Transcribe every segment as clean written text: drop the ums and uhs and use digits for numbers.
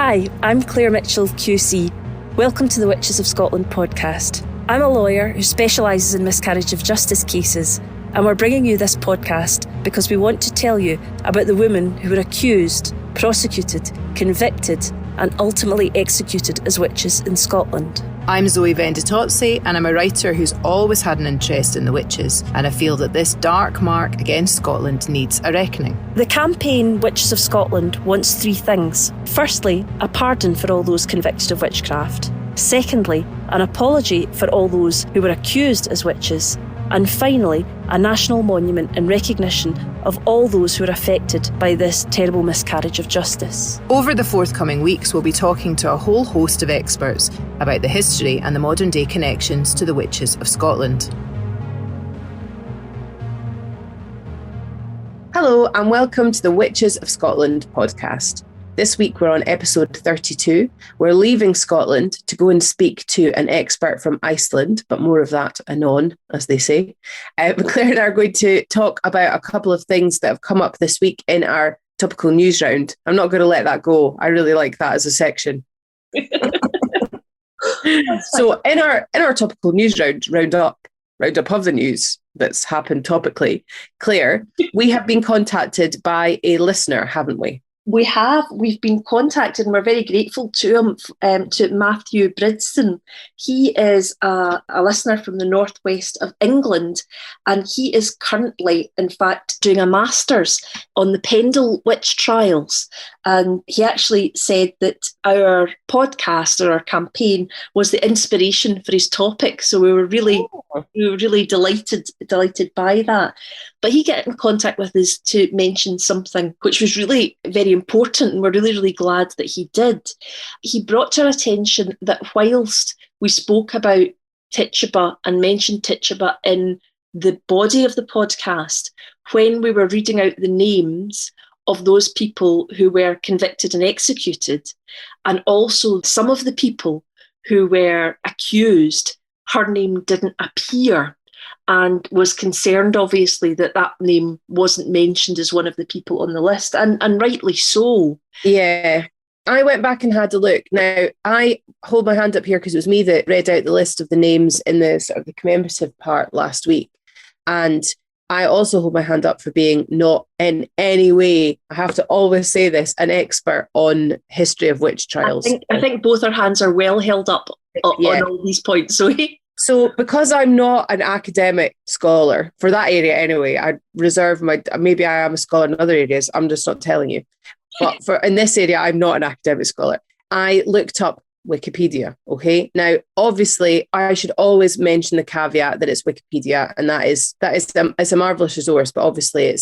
Hi, I'm Claire Mitchell, QC. Welcome to the Witches of Scotland podcast. I'm a lawyer who specialises in miscarriage of justice cases, and we're bringing you this podcast because we want to tell you about the women who were accused, prosecuted, convicted, and ultimately executed as witches in Scotland. I'm Zoe Venditozzi, and I'm a writer who's always had an interest in the witches, and I feel that this dark mark against Scotland needs a reckoning. The campaign Witches of Scotland wants three things. Firstly, a pardon for all those convicted of witchcraft. Secondly, an apology for all those who were accused as witches. And finally, a national monument in recognition of all those who are affected by this terrible miscarriage of justice. Over the forthcoming weeks, we'll be talking to a whole host of experts about the history and the modern day connections to the Witches of Scotland. Hello and welcome to the Witches of Scotland podcast. This week we're on episode 32. We're leaving Scotland to go and speak to an expert from Iceland, but more of that anon, as they say. Claire and I are going to talk about a couple of things that have come up this week in our topical news round. I'm not going to let that go. I really like that as a section. So in our topical news roundup of the news that's happened topically, Claire, we have been contacted by a listener, haven't we? We've been contacted and we're very grateful to him, to Matthew Bridston. He is a listener from the northwest of England, and he is currently, in fact, doing a master's on the Pendle Witch Trials. And he actually said that our podcast or our campaign was the inspiration for his topic. So we were really delighted by that. But he got in contact with us to mention something which was really very important, and we're really, really glad that he did. He brought to our attention that whilst we spoke about Tituba and mentioned Tituba in the body of the podcast, when we were reading out the names of those people who were convicted and executed, and also some of the people who were accused, her name didn't appear, and was concerned, obviously, that name wasn't mentioned as one of the people on the list, and rightly so. Yeah. I went back and had a look. Now, I hold my hand up here because it was me that read out the list of the names in the sort of the commemorative part last week. And I also hold my hand up for being not in any way, I have to always say this, an expert on history of witch trials. I think both our hands are well held up on all these points, Zoe. So because I'm not an academic scholar, for that area anyway, I reserve maybe I am a scholar in other areas, I'm just not telling you. But in this area, I'm not an academic scholar. I looked up Wikipedia, okay? Now, obviously, I should always mention the caveat that it's Wikipedia, and it's a marvellous resource, but obviously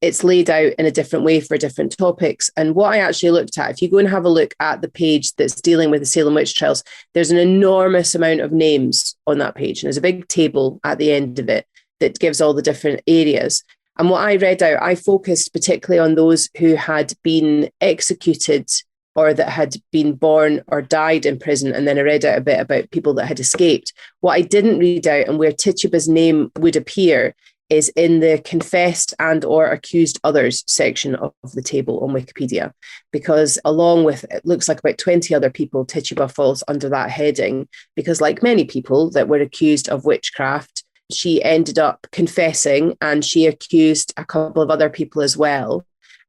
it's laid out in a different way for different topics. And what I actually looked at, if you go and have a look at the page that's dealing with the Salem witch trials, there's an enormous amount of names on that page. And there's a big table at the end of it that gives all the different areas. And what I read out, I focused particularly on those who had been executed or that had been born or died in prison. And then I read out a bit about people that had escaped. What I didn't read out, and where Tituba's name would appear, is in the confessed and or accused others section of the table on Wikipedia, because along with, it looks like about 20 other people, Tituba falls under that heading, because like many people that were accused of witchcraft, she ended up confessing and she accused a couple of other people as well.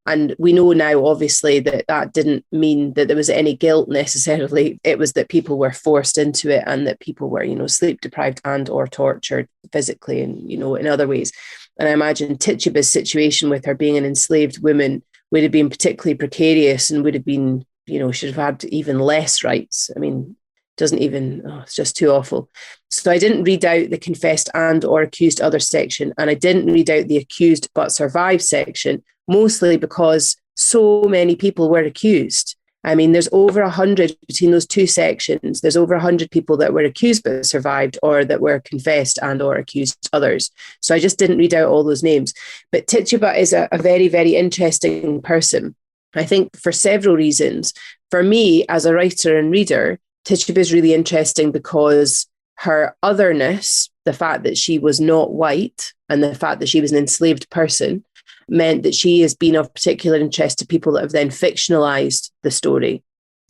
And we know now, obviously, that didn't mean that there was any guilt necessarily. It was that people were forced into it and that people were, sleep deprived and or tortured physically and, in other ways. And I imagine Tituba's situation with her being an enslaved woman would have been particularly precarious and would have been, should have had even less rights. I mean, it's just too awful. So I didn't read out the confessed and or accused other section, and I didn't read out the accused but survived section, mostly because so many people were accused. I mean, there's over 100 between those two sections. There's over 100 people that were accused but survived, or that were confessed and or accused others. So I just didn't read out all those names. But Tituba is a very, very interesting person, I think, for several reasons. For me, as a writer and reader, Tituba is really interesting because her otherness, the fact that she was not white and the fact that she was an enslaved person, meant that she has been of particular interest to people that have then fictionalized the story.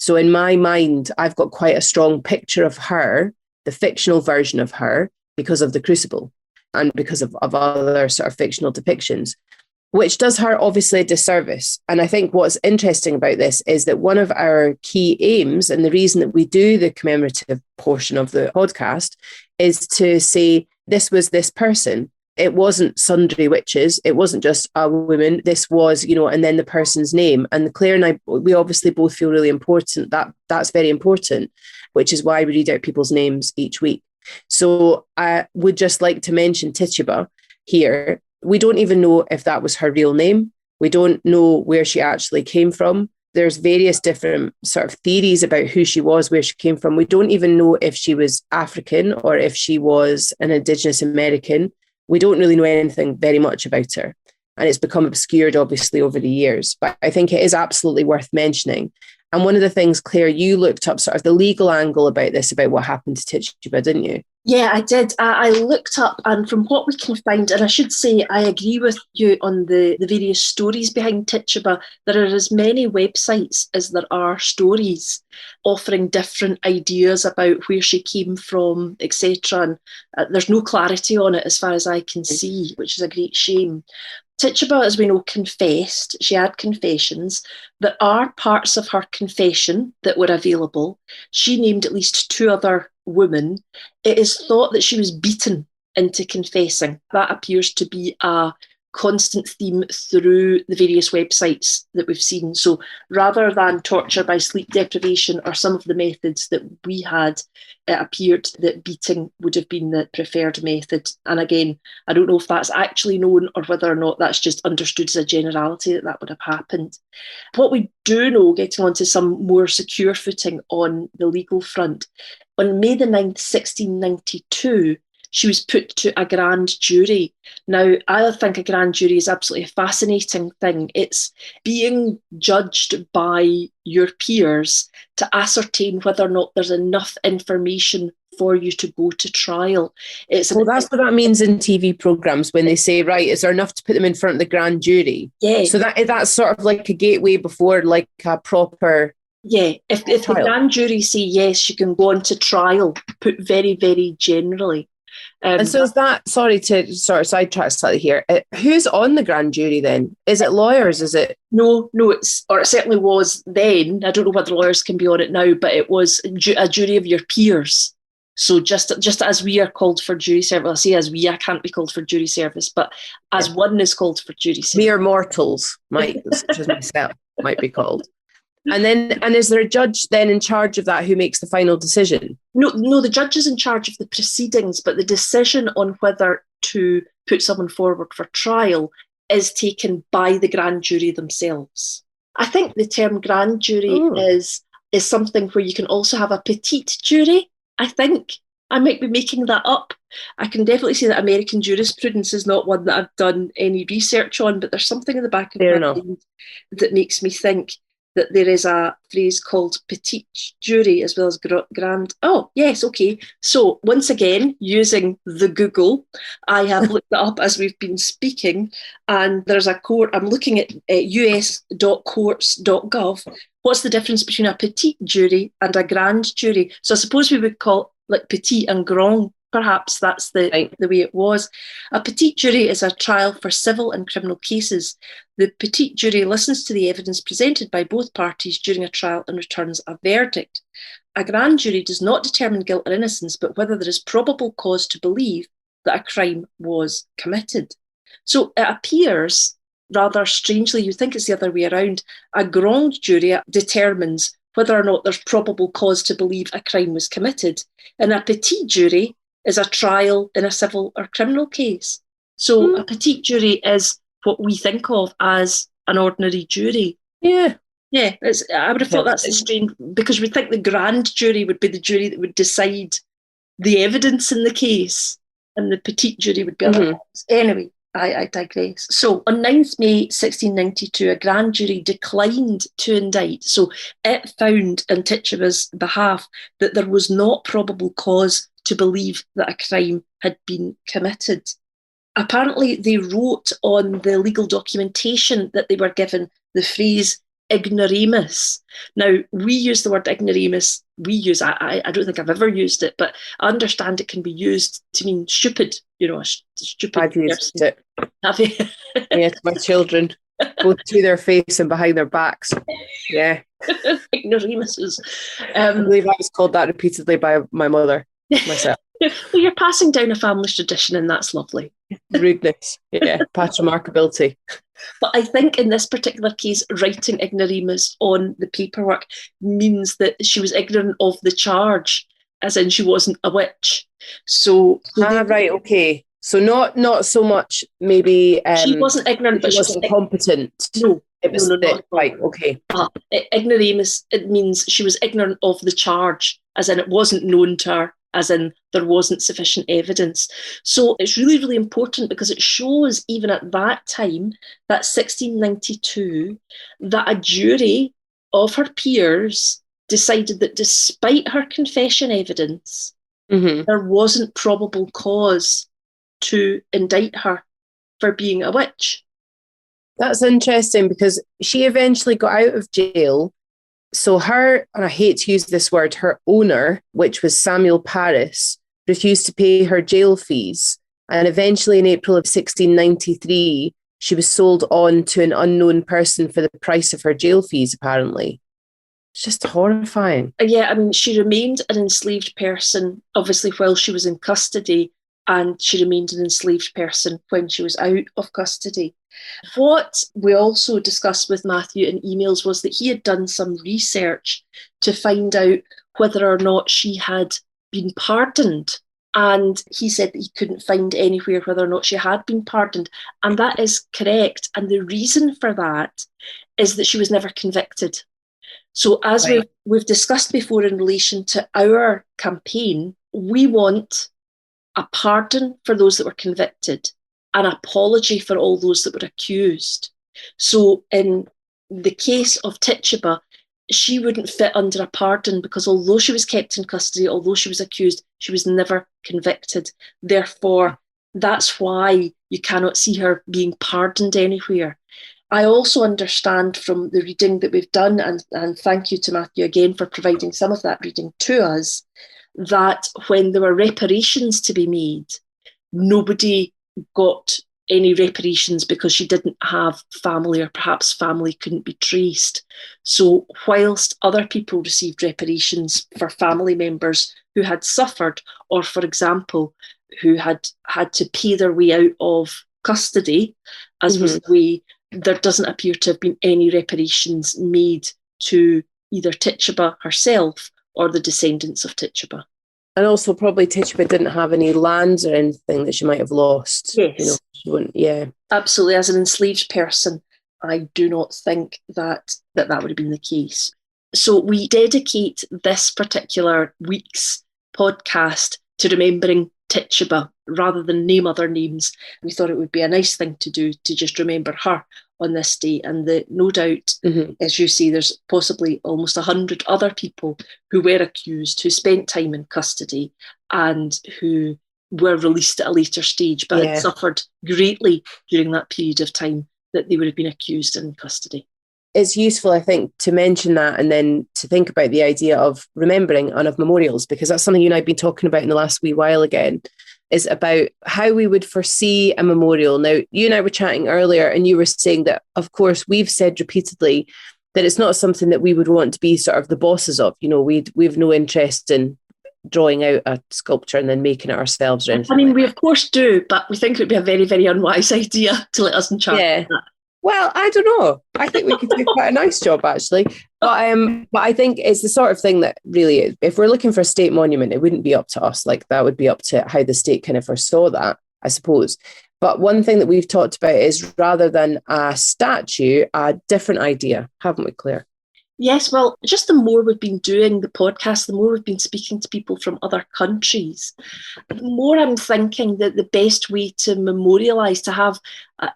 So in my mind, I've got quite a strong picture of her, the fictional version of her, because of the Crucible and because of other sort of fictional depictions, which does her obviously a disservice. And I think what's interesting about this is that one of our key aims, and the reason that we do the commemorative portion of the podcast, is to say this was this person. It wasn't sundry witches. It wasn't just a woman. This was, and then the person's name. And Claire and I, we obviously both feel really important. That's very important, which is why we read out people's names each week. So I would just like to mention Tituba here. We don't even know if that was her real name. We don't know where she actually came from. There's various different sort of theories about who she was, where she came from. We don't even know if she was African or if she was an Indigenous American. We don't really know anything very much about her. And it's become obscured, obviously, over the years. But I think it is absolutely worth mentioning. And one of the things, Claire, you looked up sort of the legal angle about this, about what happened to Tituba, didn't you? Yeah, I did. I looked up, and from what we can find, and I should say I agree with you on the various stories behind Tituba. There are as many websites as there are stories offering different ideas about where she came from, etc. And there's no clarity on it as far as I can see, which is a great shame. Tituba, as we know, confessed. She had confessions. There are parts of her confession that were available. She named at least 2 other women. It is thought that she was beaten into confessing. That appears to be a constant theme through the various websites that we've seen. So rather than torture by sleep deprivation or some of the methods that we had, it appeared that beating would have been the preferred method. And again, I don't know if that's actually known or whether or not that's just understood as a generality that would have happened. What we do know, getting onto some more secure footing on the legal front, on May the 9th, 1692, she was put to a grand jury. Now, I think a grand jury is absolutely a fascinating thing. It's being judged by your peers to ascertain whether or not there's enough information for you to go to trial. That's what that means in TV programmes when they say, right, is there enough to put them in front of the grand jury? Yeah. So that's sort of like a gateway before like a proper... Yeah, if the grand jury say yes, you can go on to trial, put very, very generally. And so is that, sorry to sort of sidetrack slightly here, who's on the grand jury then? Is it lawyers? Is it? No, it certainly was then. I don't know whether lawyers can be on it now, but it was a jury of your peers. So just as we are called for jury service, I say as we, I can't be called for jury service, but as one is called for jury service. Mere mortals, such as myself, might be called. And is there a judge then in charge of that who makes the final decision? No, the judge is in charge of the proceedings, but the decision on whether to put someone forward for trial is taken by the grand jury themselves. I think the term grand jury is something where you can also have a petite jury, I think. I might be making that up. I can definitely say that American jurisprudence is not one that I've done any research on, but there's something in the back of my mind that makes me think that there is a phrase called petite jury as well as grand. Oh, yes, okay. So once again, using the Google, I have looked it up as we've been speaking, and there's a court. I'm looking at us.courts.gov. What's the difference between a petite jury and a grand jury? So I suppose we would call like petit and grand. Perhaps that's the way it was. A petite jury is a trial for civil and criminal cases. The petite jury listens to the evidence presented by both parties during a trial and returns a verdict. A grand jury does not determine guilt or innocence, but whether there is probable cause to believe that a crime was committed. So it appears, rather strangely, you think it's the other way around, a grand jury determines whether or not there's probable cause to believe a crime was committed, and a petite jury is a trial in a civil or criminal case. So a petite jury is what we think of as an ordinary jury. Yeah. Yeah, I would have thought that's strange, because we think the grand jury would be the jury that would decide the evidence in the case, and the petite jury would be other ones. Anyway, I digress. So on 9th May 1692, a grand jury declined to indict. So it found in Tituba's behalf that there was not probable cause to believe that a crime had been committed. Apparently, they wrote on the legal documentation that they were given the phrase ignoramus. Now, we use the word ignoramus. I don't think I've ever used it, but I understand it can be used to mean stupid, a stupid I've used person. it. Have you? Yeah, to my children, both to their face and behind their backs. Yeah. Ignoramuses. I believe I was called that repeatedly by my mother, myself. Well, you're passing down a family tradition, and that's lovely. Rudeness, yeah, patriarchability. But I think in this particular case, writing ignoramus on the paperwork means that she was ignorant of the charge, as in she wasn't a witch. Right, okay. So not so much maybe she wasn't ignorant, but she wasn't competent. No, it was no, right. Okay. Ignoramus, it means she was ignorant of the charge, as in it wasn't known to her, as in there wasn't sufficient evidence. So it's really, really important because it shows, even at that time, that 1692, that a jury of her peers decided that despite her confession evidence, there wasn't probable cause to indict her for being a witch. That's interesting because she eventually got out of jail. So her, and I hate to use this word, her owner, which was Samuel Paris, refused to pay her jail fees. And eventually in April of 1693, she was sold on to an unknown person for the price of her jail fees, apparently. It's just horrifying. Yeah, I mean, she remained an enslaved person, obviously, while she was in custody, and she remained an enslaved person when she was out of custody. What we also discussed with Matthew in emails was that he had done some research to find out whether or not she had been pardoned. And he said that he couldn't find anywhere whether or not she had been pardoned. And that is correct. And the reason for that is that she was never convicted. So as we've discussed before in relation to our campaign, we want a pardon for those that were convicted, an apology for all those that were accused. So in the case of Tituba, she wouldn't fit under a pardon because although she was kept in custody, although she was accused, she was never convicted. Therefore, that's why you cannot see her being pardoned anywhere. I also understand from the reading that we've done, and thank you to Matthew again for providing some of that reading to us, that when there were reparations to be made, nobody got any reparations because she didn't have family, or perhaps family couldn't be traced. So whilst other people received reparations for family members who had suffered, or for example, who had to pay their way out of custody, as was the way, there doesn't appear to have been any reparations made to either Tituba herself or the descendants of Tituba. And also probably Tituba didn't have any lands or anything that she might have lost. Yes. She wouldn't, yeah. Absolutely. As an enslaved person, I do not think that would have been the case. So we dedicate this particular week's podcast to remembering Tituba rather than name other names. We thought it would be a nice thing to do to just remember her on this day. And no doubt, as you say, there's possibly almost 100 other people who were accused, who spent time in custody and who were released at a later stage, but had suffered greatly during that period of time that they would have been accused in custody. It's useful, I think, to mention that and then to think about the idea of remembering and of memorials, because that's something you and I have been talking about in the last wee while again, is about how we would foresee a memorial. Now, you and I were chatting earlier and you were saying that, of course, we've said repeatedly that it's not something that we would want to be sort of the bosses of. You know, we've no interest in drawing out a sculpture and then making it ourselves or anything. I mean, we of course do, but we think it would be a very, very unwise idea to let us in charge of that. Well, I don't know. I think we could do quite a nice job, actually. But I think it's the sort of thing that really, if we're looking for a state monument, it wouldn't be up to us. Like, that would be up to how the state kind of foresaw that, I suppose. But one thing that we've talked about is, rather than a statue, a different idea, haven't we, Claire? Yes, well, just the more we've been doing the podcast, the more we've been speaking to people from other countries, the more I'm thinking that the best way to memorialise, to have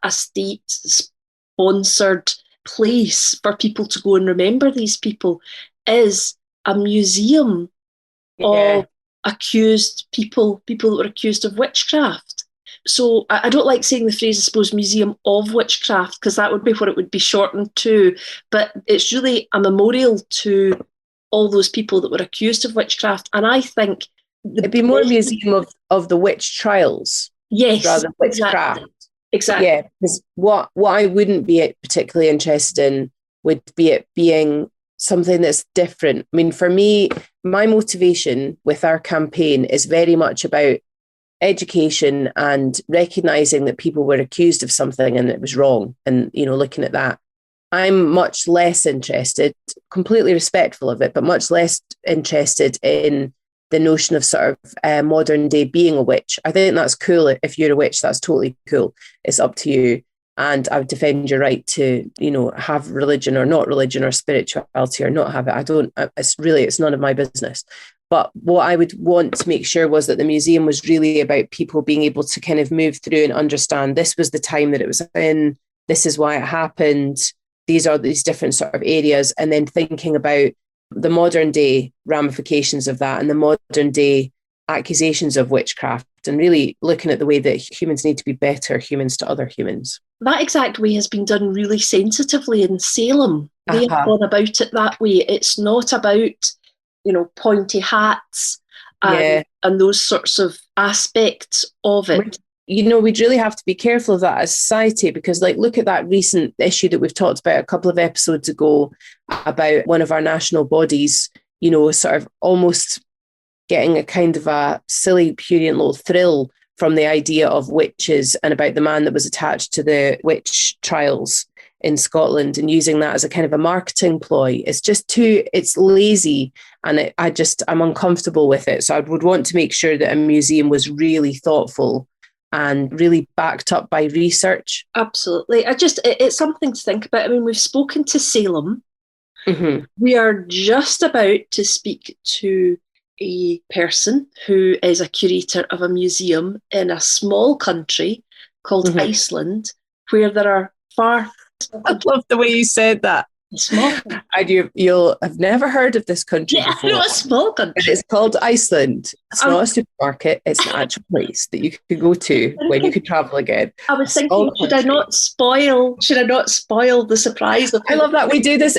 a state-sponsored place for people to go and remember these people, is a museum of accused people that were accused of witchcraft. So I don't like saying the phrase, I suppose, Museum of Witchcraft, because that would be what it would be shortened to. But it's really a memorial to all those people that were accused of witchcraft. And I think it'd be more a museum of the witch trials, yes, rather than witchcraft. Exactly. Yeah, because what I wouldn't be particularly interested in would be it being something that's different. I mean, for me, my motivation with our campaign is very much about education and recognizing that people were accused of something and it was wrong, and looking at that. I'm much less interested, completely respectful of it, but much less interested in the notion of sort of modern day being a witch. I think that's cool. If you're a witch, that's totally cool. It's up to you. And I would defend your right to, have religion or not religion, or spirituality or not have it. It's none of my business. But what I would want to make sure was that the museum was really about people being able to kind of move through and understand this was the time that it was in, this is why it happened, these are these different sort of areas, and then thinking about the modern day ramifications of that and the modern day accusations of witchcraft, and really looking at the way that humans need to be better humans to other humans. That exact way has been done really sensitively in Salem. They've gone about it that way. It's not about, pointy hats and those sorts of aspects of it. We'd really have to be careful of that as society, because look at that recent issue that we've talked about a couple of episodes ago about one of our national bodies, sort of almost getting a kind of a silly, purient little thrill from the idea of witches and about the man that was attached to the witch trials in Scotland, and using that as a kind of a marketing ploy. It's just it's lazy, and I'm uncomfortable with it. So I would want to make sure that a museum was really thoughtful and really backed up by research. Absolutely. It's something to think about. I mean, we've spoken to Salem. Mm-hmm. We are just about to speak to a person who is a curator of a museum in a small country called Iceland, where there are far... I love the way you said that. Small. You'll have never heard of this country before. No, a small country. It's called Iceland. It's not a supermarket. It's an actual place that you could go to when you could travel again. I was thinking, should I not spoil the surprise of... I love that. We do this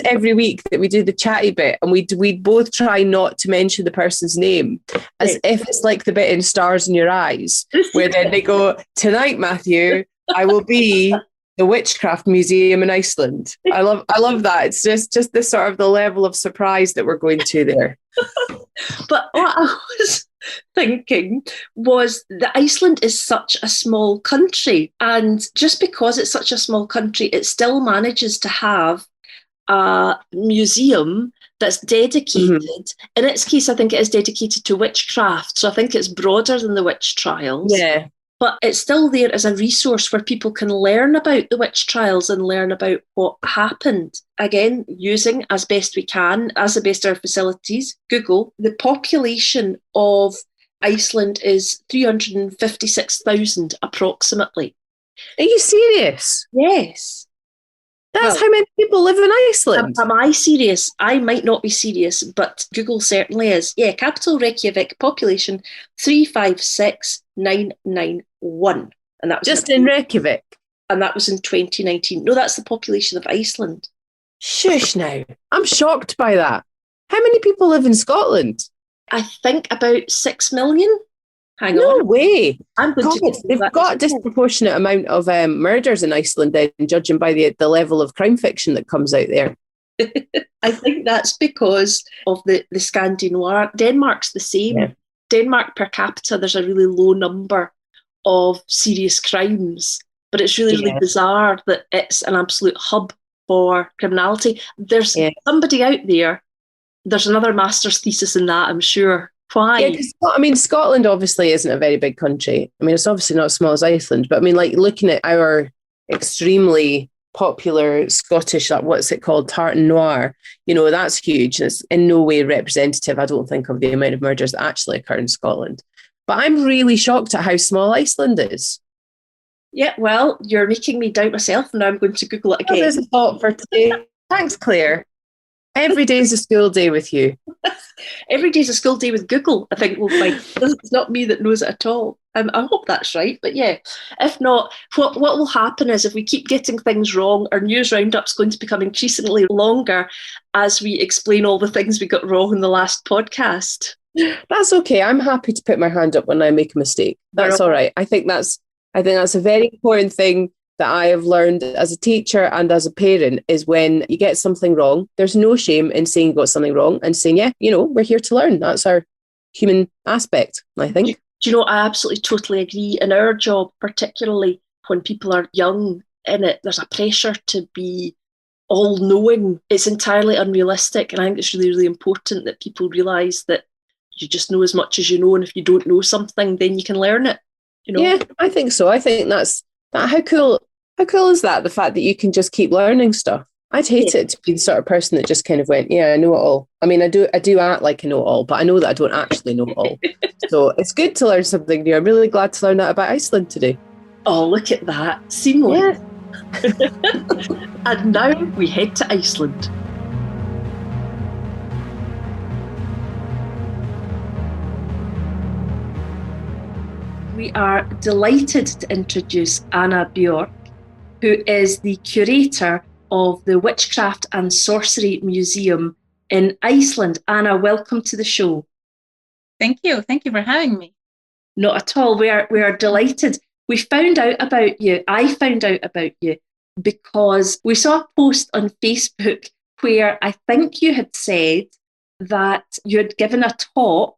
every week, that we do the chatty bit, and we both try not to mention the person's name, as if it's like the bit in Stars in Your Eyes, where then they go, tonight, Matthew, I will be the Witchcraft Museum in Iceland. I love that. It's just this sort of the level of surprise that we're going to there. But what I was thinking was that Iceland is such a small country, and just because it's such a small country, it still manages to have a museum that's dedicated. In its case, I think it is dedicated to witchcraft. So I think it's broader than the witch trials. Yeah. But it's still there as a resource where people can learn about the witch trials and learn about what happened. Again, using as best we can, as the best of our facilities, Google. The population of Iceland is 356,000 approximately. Are you serious? Yes. That's how many people live in Iceland. Am I serious? I might not be serious, but Google certainly is. Yeah, capital Reykjavik, population 356,991. And that was just in Reykjavik. And that was in 2019. No, that's the population of Iceland. Shush now. I'm shocked by that. How many people live in Scotland? I think about 6 million. Hang on. No way. They've got a disproportionate amount of murders in Iceland, then, judging by the level of crime fiction that comes out there. I think that's because of the Scandinoir. Denmark's the same. Yeah. Denmark per capita, there's a really low number of serious crimes, but it's really bizarre that it's an absolute hub for criminality. There's somebody out there, there's another master's thesis in that, I'm sure. Why? Yeah, because Scotland obviously isn't a very big country. I mean, it's obviously not as small as Iceland, but I mean, looking at our extremely popular Scottish, what's it called, Tartan Noir, that's huge. It's in no way representative, I don't think, of the amount of murders that actually occur in Scotland. But I'm really shocked at how small Iceland is. Yeah, well, you're making me doubt myself, and now I'm going to Google it again. There's a thought for today. Thanks, Claire. Every day's a school day with you. Every day's a school day with Google, I think we'll find. It's not me that knows it at all. I hope that's right. But yeah, if not, what will happen is if we keep getting things wrong, our news roundup's going to become increasingly longer as we explain all the things we got wrong in the last podcast. That's okay. I'm happy to put my hand up when I make a mistake. That's all right. I think that's a very important thing that I have learned as a teacher and as a parent is when you get something wrong, there's no shame in saying you got something wrong and saying, yeah, we're here to learn. That's our human aspect, I think. Do you know, I absolutely totally agree. In our job, particularly when people are young in it, there's a pressure to be all-knowing. It's entirely unrealistic. And I think it's really, really important that people realise that you just know as much as you know. And if you don't know something, then you can learn it. Yeah, I think so. I think that's how cool is that? The fact that you can just keep learning stuff. I'd hate it to be the sort of person that just kind of went, yeah, I know it all. I mean, I do act like I know it all, but I know that I don't actually know it all. So it's good to learn something new. I'm really glad to learn that about Iceland today. Oh, look at that. Seamless. Yeah. And now we head to Iceland. We are delighted to introduce Anna BJÖRG, who is the curator of the Witchcraft and Sorcery Museum in Iceland. Anna, welcome to the show. Thank you. Thank you for having me. Not at all. We are delighted. We found out about you. I found out about you because we saw a post on Facebook where I think you had said that you had given a talk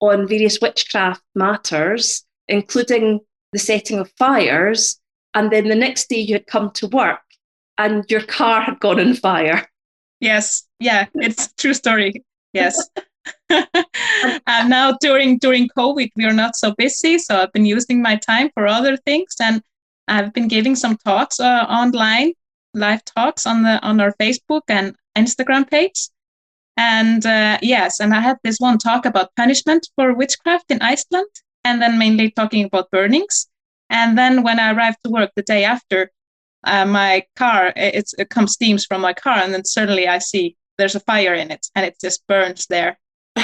on various witchcraft matters, including the setting of fires, and then the next day you had come to work and your car had gone on fire. Yes, yeah, it's a true story. Yes. And now during COVID, we are not so busy, so I've been using my time for other things, and I've been giving some talks online, live talks on our Facebook and Instagram page. And yes, and I had this one talk about punishment for witchcraft in Iceland, and then mainly talking about burnings. And then when I arrived to work the day after, my car, it comes steams from my car, and then suddenly I see there's a fire in it, and it just burns there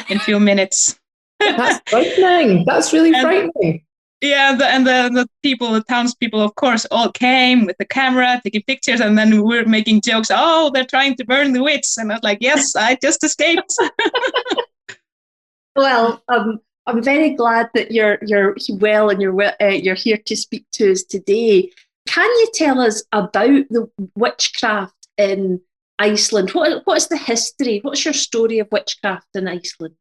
in a few minutes. That's frightening. That's really frightening. Yeah, the people, the townspeople, of course, all came with the camera, taking pictures, and then we're making jokes. Oh, they're trying to burn the witch, and I was like, yes, I just escaped. Well, I'm very glad that you're well and you're here to speak to us today. Can you tell us about the witchcraft in Iceland? What is the history? What's your story of witchcraft in Iceland?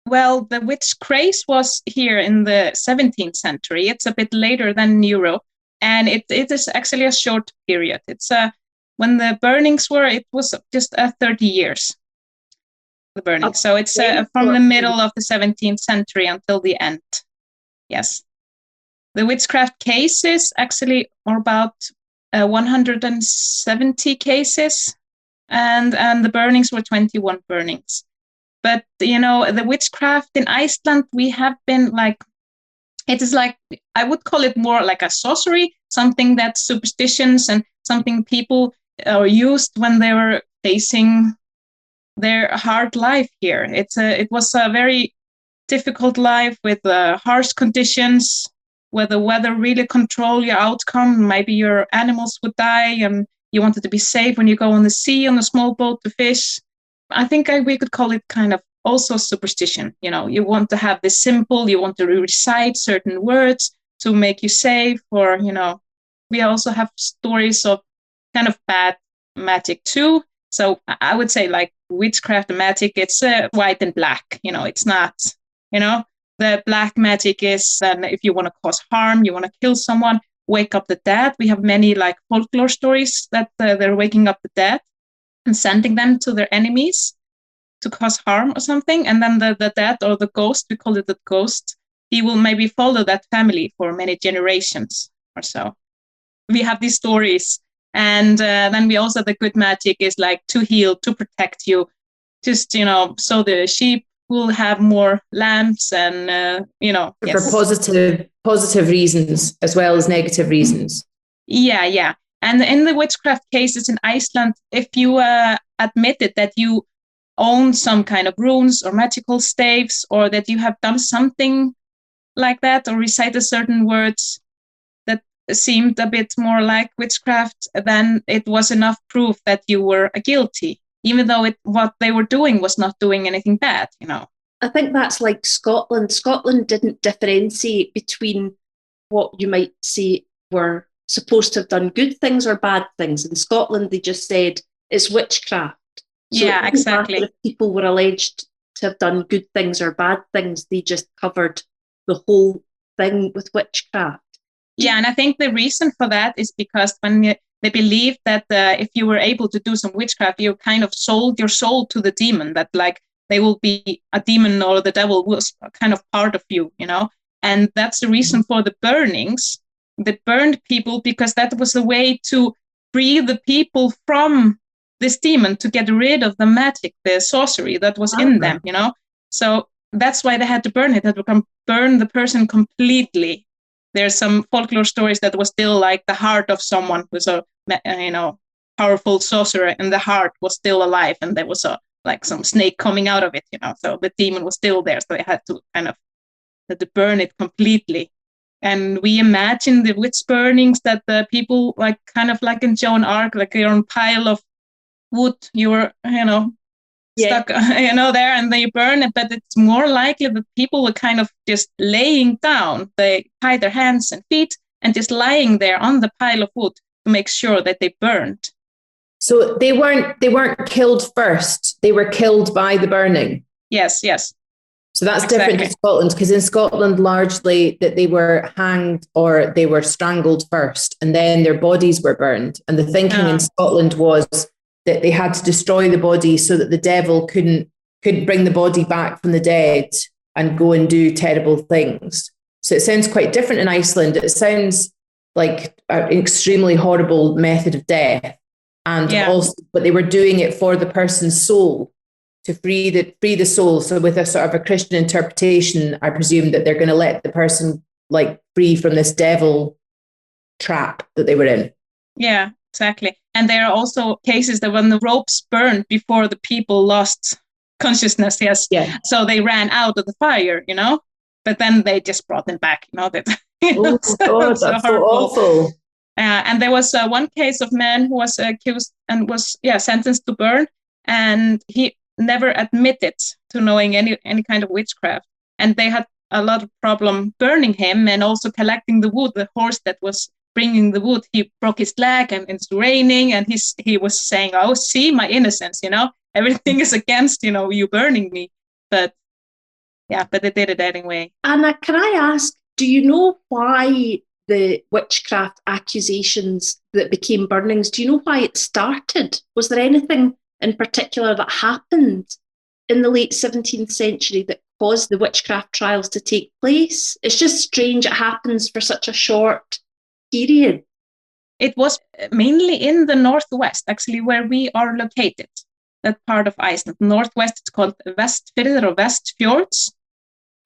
Well, the witch craze was here in the 17th century. It's a bit later than in Europe, and it is actually a short period. It's when the burnings were, it was just 30 years. The burning. So it's from the middle of the 17th century until the end. Yes. The witchcraft cases actually are about 170 cases, and the burnings were 21 burnings. But, the witchcraft in Iceland, we have been it is I would call it more like a sorcery, something that's superstitions and something people used when they were facing their hard life here. It was a very difficult life with harsh conditions, where the weather really controlled your outcome. Maybe your animals would die and you wanted to be safe when you go on the sea on a small boat to fish. I think we could call it kind of also superstition. You want to have this simple, you want to recite certain words to make you safe, or, we also have stories of kind of bad magic too. So I would say witchcraft and magic, it's white and black. It's not, the black magic is if you want to cause harm, you want to kill someone, wake up the dead. We have many folklore stories that they're waking up the dead and sending them to their enemies to cause harm or something. And then the dead, or the ghost, we call it the ghost, he will maybe follow that family for many generations or so. We have these stories. And then we also, the good magic is to heal, to protect you, just, so the sheep will have more lambs and, yes. For positive reasons as well as negative reasons. Yeah. And in the witchcraft cases in Iceland, if you admitted that you own some kind of runes or magical staves, or that you have done something like that, or recited certain words that seemed a bit more like witchcraft, then it was enough proof that you were guilty, even though what they were doing was not doing anything bad, you know. I think that's like Scotland. Scotland didn't differentiate between what you might say were supposed to have done good things or bad things. In Scotland, they just said it's witchcraft. So yeah, exactly. If people were alleged to have done good things or bad things, they just covered the whole thing with witchcraft. Yeah, and I think the reason for that is because when they believed that if you were able to do some witchcraft, you kind of sold your soul to the demon, that like they will be a demon or the devil was kind of part of you, you know. And that's the reason for the burnings. They burned people because that was the way to free the people from this demon, to get rid of the magic, the sorcery that was in them, you know. So that's why they had to burn it. They had to burn the person completely. There's some folklore stories that was still like the heart of someone who's a, you know, powerful sorcerer, and the heart was still alive, and there was like some snake coming out of it, you know. So the demon was still there, so they had to kind of to burn it completely. And we imagine the witch burnings that the people like kind of like in Joan Arc, like you're on a pile of wood, you were, you know, stuck, you know, there, and they burn it. But it's more likely that people were kind of just laying down. They tied their hands and feet and just lying there on the pile of wood to make sure that they burned. So they weren't killed first. They were killed by the burning. Yes. So that's different in Scotland, because in Scotland, largely that they were hanged or they were strangled first, and then their bodies were burned. And the thinking in Scotland was that they had to destroy the body so that the devil couldn't bring the body back from the dead and go and do terrible things. So it sounds quite different in Iceland. It sounds like an extremely horrible method of death. And also, but they were doing it for the person's soul, to free the soul. So with a sort of a Christian interpretation, I presume that they're going to let the person like free from this devil trap that they were in. Yeah, exactly. And there are also cases that when the ropes burned before the people lost consciousness, so they ran out of the fire, you know, but then they just brought them back, you know. That that's so awful. And there was one case of man who was accused and was sentenced to burn, and he never admitted to knowing any kind of witchcraft. And they had a lot of problem burning him and also collecting the wood. The horse that was bringing the wood, he broke his leg, and it's raining, and he was saying, "Oh, see my innocence, you know, everything is against, you know, you burning me." But they did it anyway. Anna, can I ask, do you know why the witchcraft accusations that became burnings, do you know why it started? Was there anything in particular that happened in the late 17th century that caused the witchcraft trials to take place? It's just strange it happens for such a short period. It was mainly in the northwest, actually, where we are located, that part of Iceland. Northwest, it's called Vestfirðir or Westfjords.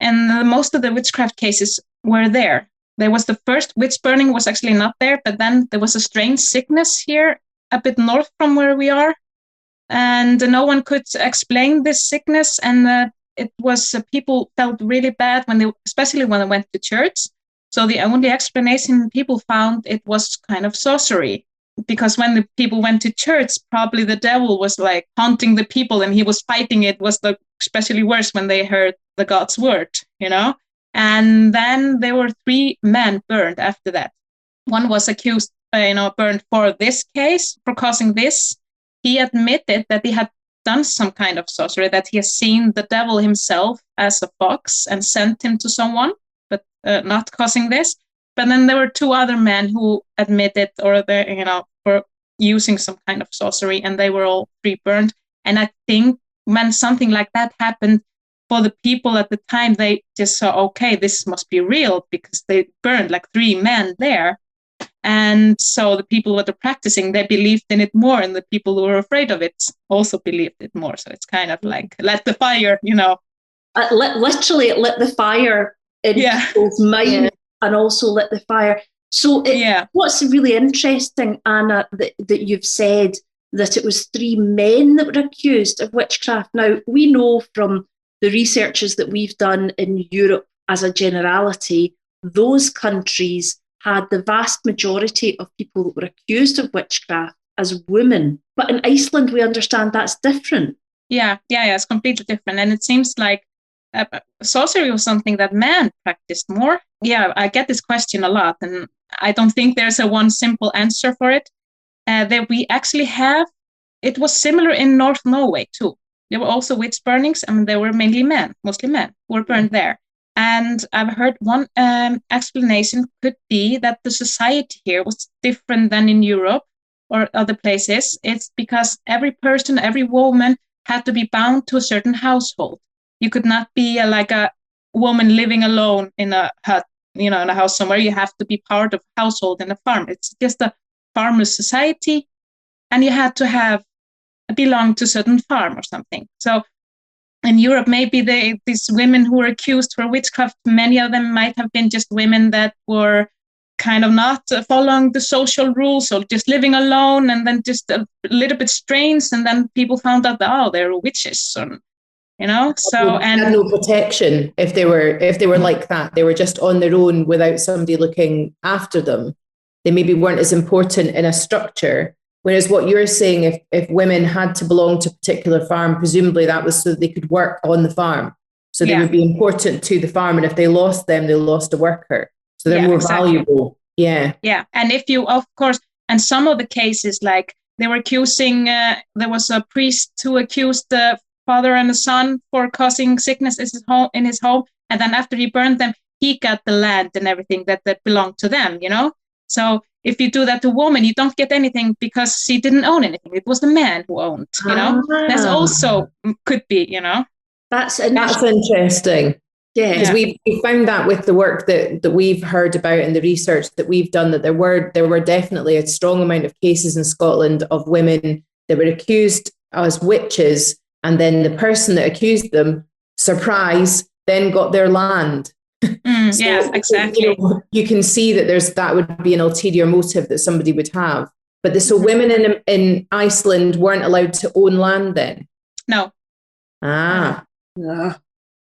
And most of the witchcraft cases were there. There was the first witch burning was actually not there, but then there was a strange sickness here a bit north from where we are. And no one could explain this sickness. And it was people felt really bad especially when they went to church. So the only explanation people found, it was kind of sorcery. Because when the people went to church, probably the devil was like haunting the people and he was fighting it. Was especially worse when they heard the God's word, you know. And then there were 3 men burned after that. One was accused, burned for this case, for causing this. He admitted that he had done some kind of sorcery, that he has seen the devil himself as a fox and sent him to someone, but not causing this. But then there were 2 other men who admitted, or for using some kind of sorcery, and they were all 3 burned. And I think when something like that happened, for the people at the time, they just saw, okay, this must be real, because they burned like 3 men there. And so the people that are practicing, they believed in it more, and the people who were afraid of it also believed it more. So it's kind of like, let the fire, Literally, it lit the fire in people's mind, and also lit the fire. So what's really interesting, Anna, that you've said that it was 3 men that were accused of witchcraft. Now, we know from the researches that we've done in Europe as a generality, those countries had the vast majority of people that were accused of witchcraft as women. But in Iceland, we understand that's different. Yeah, it's completely different. And it seems like sorcery was something that men practiced more. Yeah, I get this question a lot, and I don't think there's a one simple answer for it. That we actually have, it was similar in North Norway too. There were also witch burnings, and there were mostly men who were burned there. And I've heard one explanation could be that the society here was different than in Europe or other places. It's because every person, every woman had to be bound to a certain household. You could not be like a woman living alone in a hut, in a house somewhere. You have to be part of a household in a farm. It's just a farmers' society, and you had to belong to a certain farm or something. So in Europe, maybe these women who were accused for witchcraft, many of them might have been just women that were kind of not following the social rules, or just living alone, and then just a little bit strange, and then people found out that they're witches, so and had no protection if they were like that. They were just on their own without somebody looking after them. They maybe weren't as important in a structure. Whereas what you're saying, if women had to belong to a particular farm, presumably that was so they could work on the farm. So they would be important to the farm. And if they lost them, they lost a worker. So they're more valuable. Yeah. Yeah. And if you, of course, and some of the cases, like they were accusing, there was a priest who accused the father and the son for causing sickness in his home. And then after he burned them, he got the land and everything that belonged to them, So if you do that to a woman, you don't get anything because she didn't own anything. It was the man who owned, That's also could be, That's interesting. Yeah. Because we found that with the work that we've heard about and the research that we've done, that there were definitely a strong amount of cases in Scotland of women that were accused as witches, and then the person that accused them, surprise, then got their land. Yes, exactly. You can see that that would be an ulterior motive that somebody would have. But so women in Iceland weren't allowed to own land then? No. Ah. Yeah.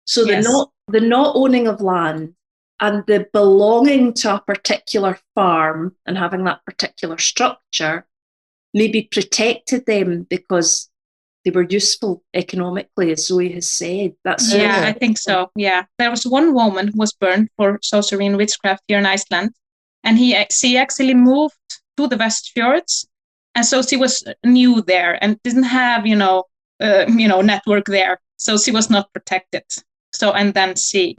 So the not owning of land and the belonging to a particular farm and having that particular structure maybe protected them because they were useful economically, as Zoe has said. I think so. Yeah, there was one woman who was burned for sorcery and witchcraft here in Iceland, and she actually moved to the West Fjords, and so she was new there and didn't have network there, so she was not protected. So and then she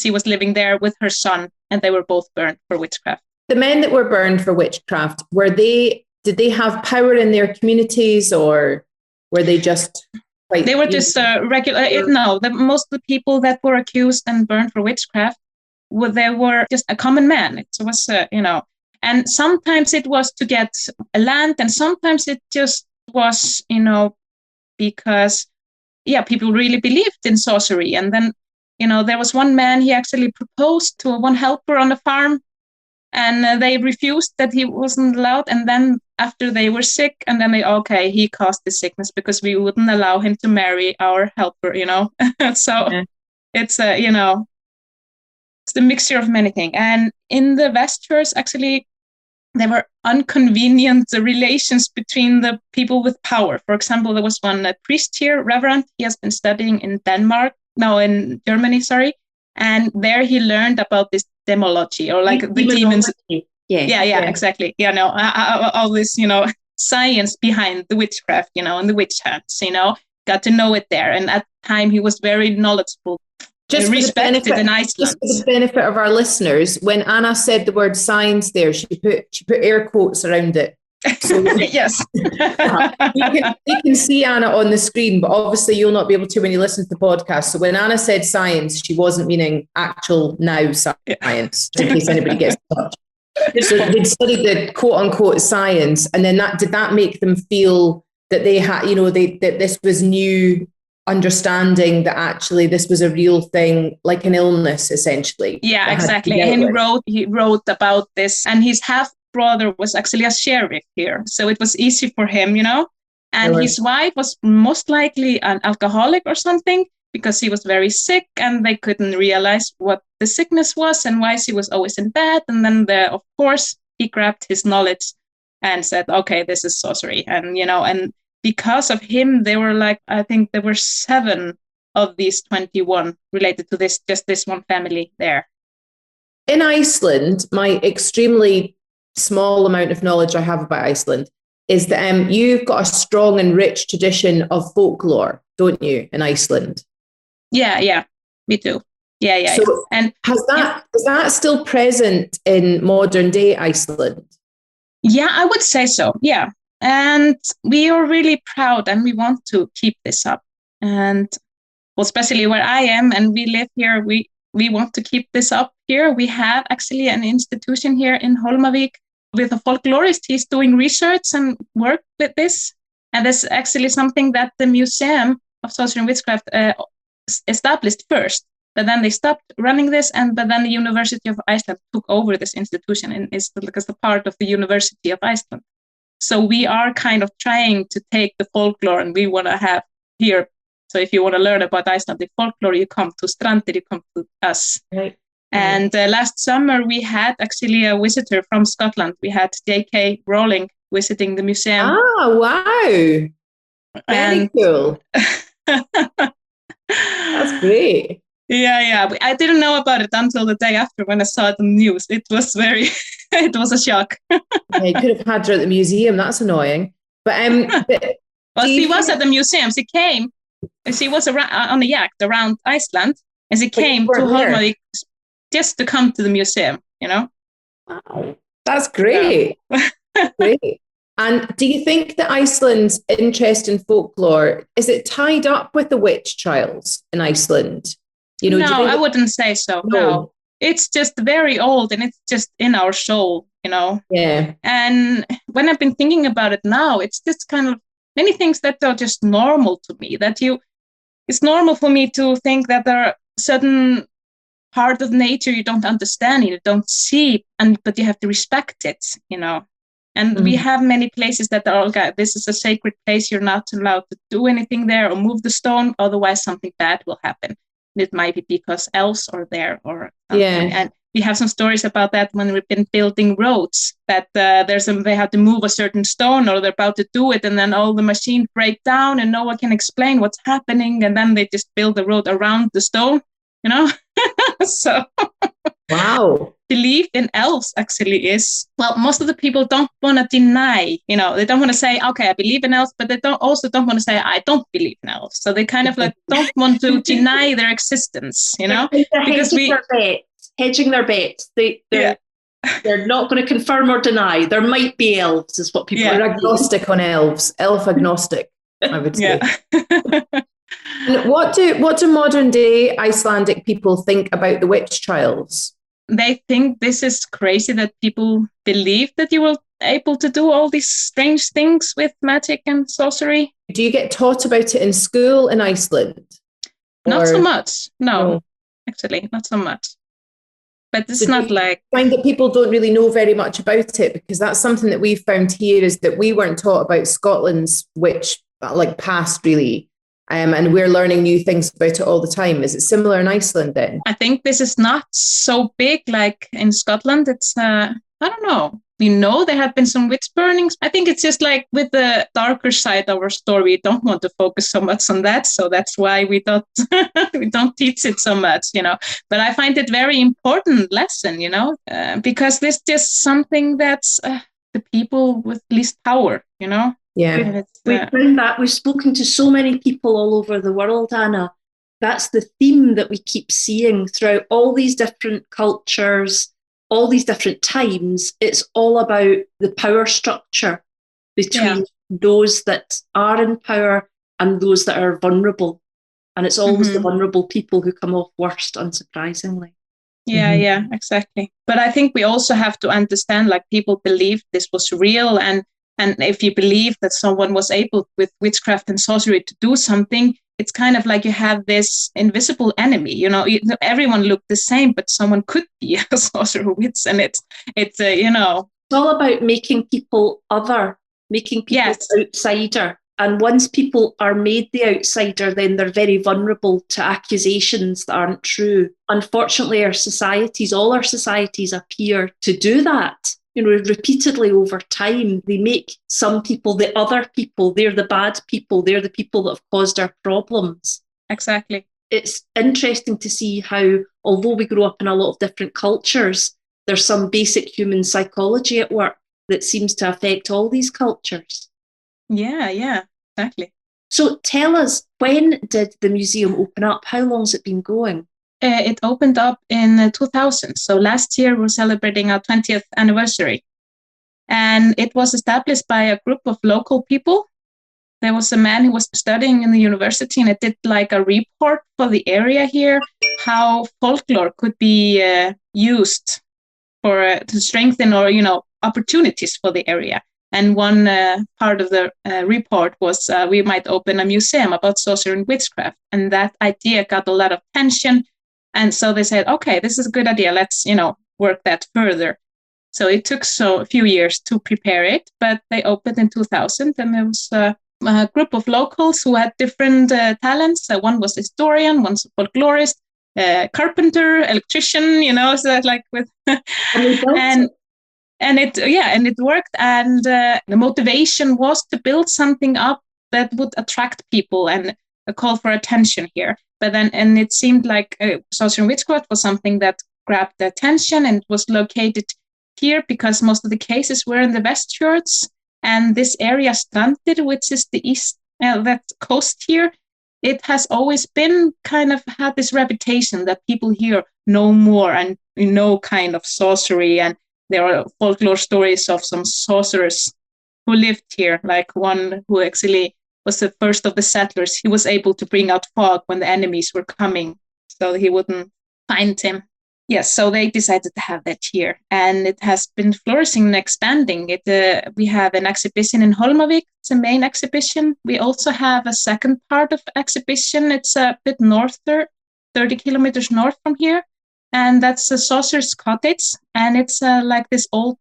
was living there with her son, and they were both burned for witchcraft. The men that were burned for witchcraft, did they have power in their communities, or were they just they were just regular? Most of the people that were accused and burned for witchcraft, they were just a common man. It was, and sometimes it was to get a land, and sometimes it just was, because, people really believed in sorcery. And then, there was one man, he actually proposed to one helper on the farm, and they refused, that he wasn't allowed. And then after they were sick, and then he caused the sickness because we wouldn't allow him to marry our helper, So it's it's the mixture of many things. And in the Westers, actually, there were inconvenient relations between the people with power. For example, there was one priest here, Reverend. He has been studying in Germany, sorry. And there he learned about this demology, or like the demons. Yeah, exactly. All this, science behind the witchcraft, and the witch hunts, got to know it there. And at the time, he was very knowledgeable. Just respected in Iceland. Just for the benefit of our listeners, when Anna said the word science there, she put air quotes around it. So yes. you can see Anna on the screen, but obviously you'll not be able to when you listen to the podcast. So when Anna said science, she wasn't meaning actual now science, in case anybody gets in touch. So they'd studied the quote unquote science, and then did that make them feel that they had, that this was new understanding that actually this was a real thing, like an illness, essentially. Yeah, exactly. And he wrote about this, and his half brother was actually a sheriff here, so it was easy for him, And his wife was most likely an alcoholic or something, because he was very sick, and they couldn't realize what the sickness was and why she was always in bed. And then, of course, he grabbed his knowledge and said, "Okay, this is sorcery." And and because of him, there were I think there were 7 of these 21 related to this one family there. In Iceland, my extremely small amount of knowledge I have about Iceland is that you've got a strong and rich tradition of folklore, don't you, in Iceland? Yeah, me too. Yeah. So and is that still present in modern day Iceland? Yeah, I would say so. Yeah. And we are really proud, and we want to keep this up. And especially where I am and we live here, we want to keep this up here. We have actually an institution here in Hólmavík with a folklorist. He's doing research and work with this. And that's actually something that the Musuem of Sorcery and Witchcraft established first. But then they stopped running this, but then the University of Iceland took over this institution and is because the part of the University of Iceland. So we are kind of trying to take the folklore, and we want to have here. So if you want to learn about Icelandic folklore, you come to Strandir, you come to us. Right. And last summer, we had actually a visitor from Scotland. We had J.K. Rowling visiting the museum. Oh, wow. Very cool. That's great. Yeah. I didn't know about it until the day after when I saw it on the news. It was it was a shock. You could have had her at the museum. That's annoying. But well, she was at the museum. She came. She was on a yacht around Iceland, and she came to Hólmavík just to come to the museum. Wow, that's great. Great. And do you think that Iceland's interest in folklore, is it tied up with the witch trials in Iceland? No, I wouldn't say so. No. It's just very old, and it's just in our soul, Yeah. And when I've been thinking about it now, it's just kind of many things that are just normal to me, it's normal for me to think that there are certain part of nature you don't understand, you don't see, but you have to respect it, And we have many places that are, okay, this is a sacred place. You're not allowed to do anything there or move the stone. Otherwise, something bad will happen. It might be because elves are there or something. Yeah. And we have some stories about that when we've been building roads, that they have to move a certain stone or they're about to do it. And then all the machines break down and no one can explain what's happening. And then they just build the road around the stone, So wow. Belief in elves actually is, well, most of the people don't want to deny, they don't want to say, okay, I believe in elves, but they don't want to say, I don't believe in elves. So they kind of don't want to deny their existence, because hedging their bets. They're not going to confirm or deny. There might be elves, is what people are agnostic on elves, elf agnostic, I would say. Yeah. And what do modern day Icelandic people think about the witch trials? They think this is crazy that people believe that you will able to do all these strange things with magic and sorcery. Do you get taught about it in school in Iceland? Not so much. No, actually, not so much. But it's not I find that people don't really know very much about it, because that's something that we've found here, is that we weren't taught about Scotland's witch, past really. And we're learning new things about it all the time. Is it similar in Iceland then? I think this is not so big like in Scotland. It's, I don't know. We know there have been some witch burnings. I think it's just like with the darker side of our story, we don't want to focus so much on that. So that's why we don't teach it so much, But I find it very important lesson, because this is just something that's the people with least power, Yeah. We've found that. We've spoken to so many people all over the world, Anna. That's the theme that we keep seeing throughout all these different cultures, all these different times. It's all about the power structure between those that are in power and those that are vulnerable. And it's always the vulnerable people who come off worst, unsurprisingly. Yeah, exactly. But I think we also have to understand, people believe this was real, and if you believe that someone was able with witchcraft and sorcery to do something, it's kind of like you have this invisible enemy, everyone looked the same, but someone could be a sorcerer witch, and it's It's all about making people other, making people outsider. And once people are made the outsider, then they're very vulnerable to accusations that aren't true. Unfortunately, all our societies appear to do that. Repeatedly over time, they make some people the other people. They're the bad people. They're the people that have caused our problems. Exactly. It's interesting to see how, although we grow up in a lot of different cultures, there's some basic human psychology at work that seems to affect all these cultures. Yeah, exactly. So tell us, when did the museum open up? How long has it been going? It opened up in 2000. So last year we're celebrating our 20th anniversary. And it was established by a group of local people. There was a man who was studying in the university, and it did like a report for the area here, how folklore could be used to strengthen or, opportunities for the area. And one part of the report was we might open a museum about sorcery and witchcraft. And that idea got a lot of attention. And so they said, okay, this is a good idea. Let's, work that further. So it took a few years to prepare it, but they opened in 2000, and there was a group of locals who had different talents. One was historian, one's a folklorist, carpenter, electrician, so like with, and it worked. And the motivation was to build something up that would attract people and a call for attention here. But then, and it seemed like sorcery and witchcraft was something that grabbed the attention, and was located here because most of the cases were in the Westfjords, and this area Strandir, which is the east, that coast here, it has always been kind of had this reputation that people here know more and know kind of sorcery, and there are folklore stories of some sorcerers who lived here, like one who actually was the first of the settlers. He was able to bring out fog when the enemies were coming, so he wouldn't find him. Yes, so they decided to have that here, and it has been flourishing and expanding. We have an exhibition in Holmavik. It's a main exhibition. We also have a second part of exhibition. It's a bit north there, 30 kilometers north from here, and that's a sorcerer's cottage, and it's like this old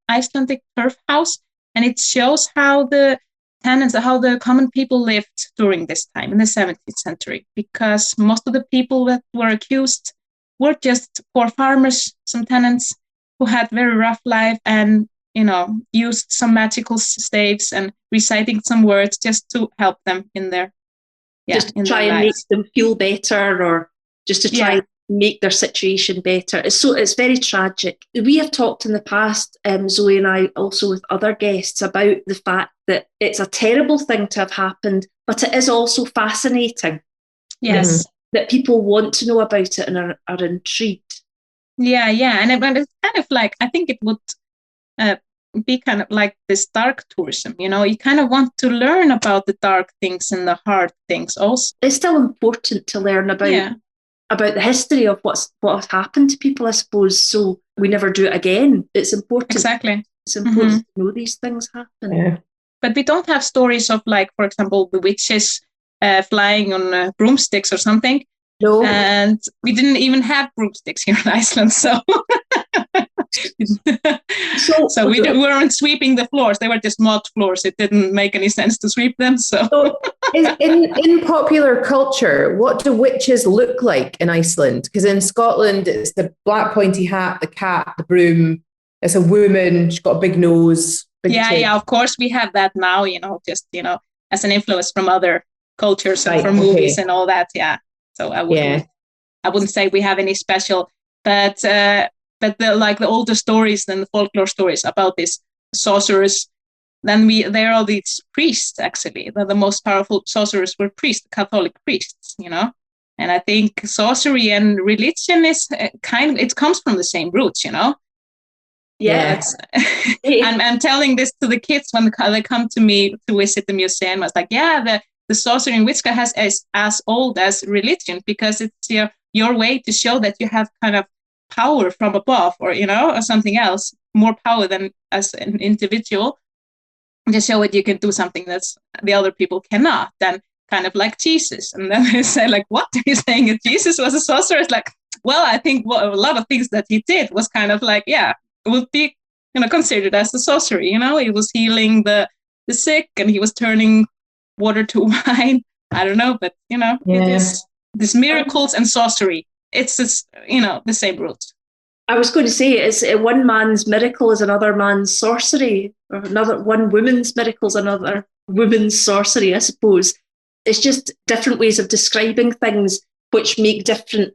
Icelandic turf house, and it shows how the tenants, how the common people lived during this time in the 17th century, because most of the people that were accused were just poor farmers, some tenants who had very rough life, and used some magical staves and reciting some words just to help them in their just to try and make them feel better, or just to try and make their situation better. It's very tragic. We have talked in the past, Zoe and I, also with other guests, about the fact that it's a terrible thing to have happened, but it is also fascinating. Yes. That people want to know about it and are intrigued. Yeah, and it's kind of like, I think it would be kind of like this dark tourism, you kind of want to learn about the dark things and the hard things also. It's still important to learn about the history of what has happened to people, I suppose, so we never do it again. It's important. Exactly. It's important to know these things happen. Yeah. But we don't have stories of, like, for example, the witches flying on broomsticks or something. No. And we didn't even have broomsticks here in Iceland, so we weren't sweeping the floors. They were just mud floors. It didn't make any sense to sweep them. So in popular culture, what do witches look like in Iceland? Because in Scotland, it's the black pointy hat, the cat, the broom. It's a woman. She's got a big nose. Yeah. Of course, we have that now. Just as an influence from other cultures and from movies and all that. Yeah. So I wouldn't say we have any special, but the older stories than the folklore stories about these sorcerers, then there are these priests, actually. The most powerful sorcerers were priests, Catholic priests, And I think sorcery and religion is it comes from the same roots, Yeah. I'm telling this to the kids when they come to me to visit the museum. I was like, the sorcery and witchcraft is as old as religion, because it's your way to show that you have kind of power from above, or or something else, more power than as an individual, to show that you can do something that the other people cannot, and kind of like Jesus. And then they say, like, what are you saying? If Jesus was a sorcerer? It's like, well, I think a lot of things that he did was kind of like, it would be, considered as a sorcery. He was healing the sick, and he was turning water to wine. I don't know, but it is this miracles and sorcery. It's just, the same root. I was going to say, it's one man's miracle is another man's sorcery, or one woman's miracle is another woman's sorcery, I suppose. It's just different ways of describing things which make different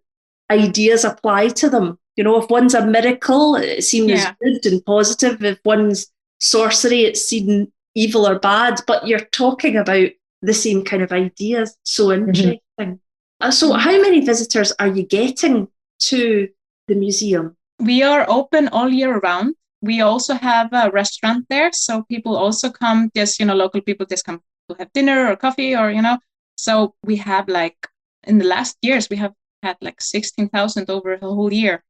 ideas apply to them. If one's a miracle, it's seen as good and positive. If one's sorcery, it's seen evil or bad. But you're talking about the same kind of ideas. So interesting. Mm-hmm. So how many visitors are you getting to the museum? We are open all year round. We also have a restaurant there. So people also come, just, local people just come to have dinner or coffee or, So we have in the last years, we have had 16,000 over the whole year,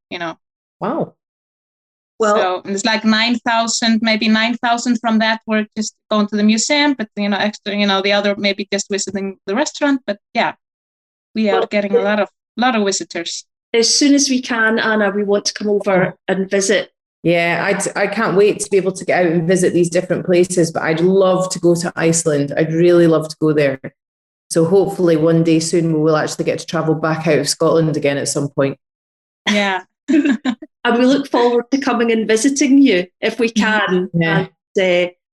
Wow. Well, so it's 9,000, maybe 9,000 from that were just going to the museum, but, extra, the other maybe just visiting the restaurant. But we are getting a lot of visitors. As soon as we can, Anna, we want to come over and visit. Yeah, I can't wait to be able to get out and visit these different places, but I'd love to go to Iceland. I'd really love to go there. So hopefully one day soon we will actually get to travel back out of Scotland again at some point. Yeah. And we look forward to coming and visiting you if we can,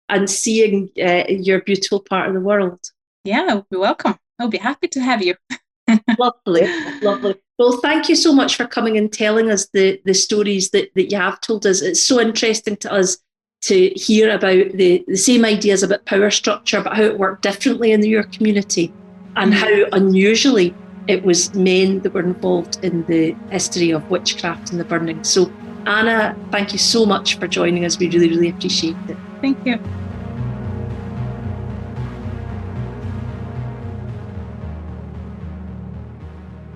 and seeing your beautiful part of the world. Yeah, you're welcome. I'll be happy to have you. Lovely. Well, thank you so much for coming and telling us the stories that you have told us. It's so interesting to us to hear about the same ideas about power structure, but how it worked differently in your community, and how unusually it was men that were involved in the history of witchcraft and the burning. So, Anna, thank you so much for joining us. We really, really appreciate it. Thank you.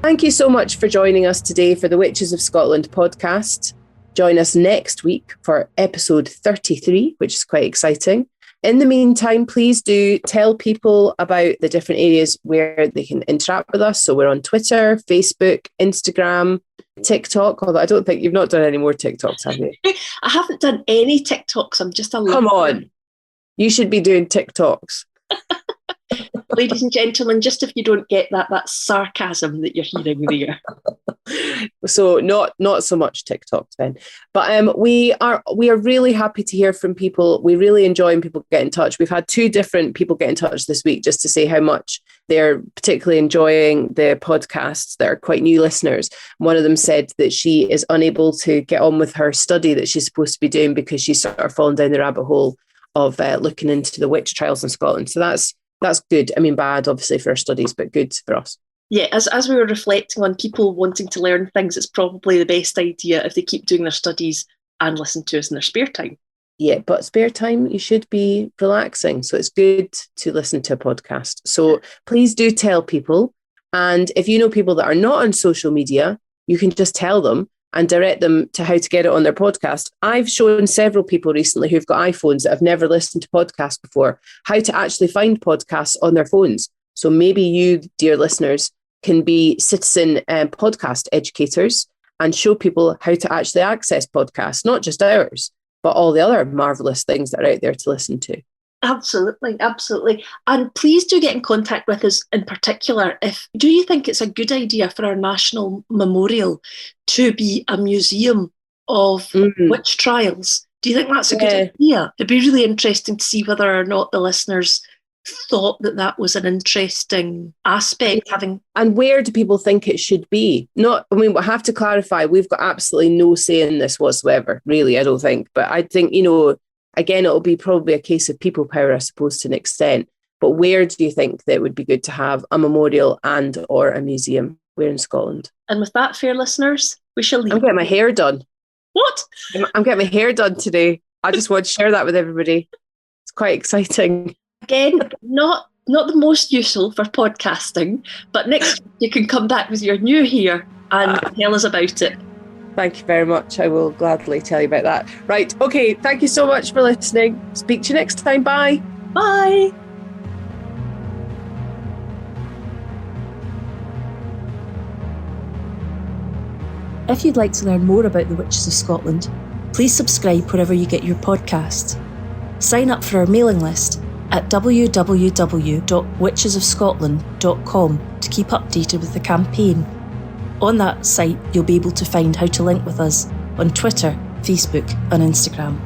Thank you so much for joining us today for the Witches of Scotland podcast. Join us next week for episode 33, which is quite exciting. In the meantime, please do tell people about the different areas where they can interact with us. So we're on Twitter, Facebook, Instagram, TikTok, although I don't think you've not done any more TikToks, have you? I haven't done any TikToks. I'm just a Come on. You should be doing TikToks. Ladies and gentlemen, just if you don't get that's sarcasm that you're hearing there. So not so much TikTok then, but we are really happy to hear from people. We really enjoy when people get in touch. We've had 2 different people get in touch this week just to say how much they're particularly enjoying the podcasts that are quite new listeners. One of them said that she is unable to get on with her study that she's supposed to be doing because she's sort of fallen down the rabbit hole of looking into the witch trials in Scotland. So that's good. I mean, bad obviously for our studies, but good for us. Yeah, as we were reflecting on people wanting to learn things, it's probably the best idea if they keep doing their studies and listen to us in their spare time. Yeah, but spare time, you should be relaxing. So it's good to listen to a podcast. So please do tell people. And if you know people that are not on social media, you can just tell them and direct them to how to get it on their podcast. I've shown several people recently who've got iPhones that have never listened to podcasts before, how to actually find podcasts on their phones. So maybe you, dear listeners, can be citizen podcast educators and show people how to actually access podcasts, not just ours, but all the other marvellous things that are out there to listen to. Absolutely. And please do get in contact with us in particular. Do you think it's a good idea for our national memorial to be a museum of witch trials? Do you think that's a good idea? It'd be really interesting to see whether or not the listeners thought that was an interesting aspect. And where do people think it should be? We have to clarify, we've got absolutely no say in this whatsoever, really, I don't think. But I think, again, it'll be probably a case of people power, I suppose, to an extent. But where do you think that it would be good to have a memorial and or a museum? Where in Scotland? And with that, fair listeners, we shall leave. I'm getting my hair done. What? I'm getting my hair done today. I just want to share that with everybody. It's quite exciting. Again, not the most useful for podcasting, but next week you can come back with your new hair and tell us about it. Thank you very much. I will gladly tell you about that. Right. Okay. Thank you so much for listening. Speak to you next time. Bye. Bye. If you'd like to learn more about the Witches of Scotland, please subscribe wherever you get your podcasts. Sign up for our mailing list at www.witchesofscotland.com to keep updated with the campaign. On that site, you'll be able to find how to link with us on Twitter, Facebook and Instagram.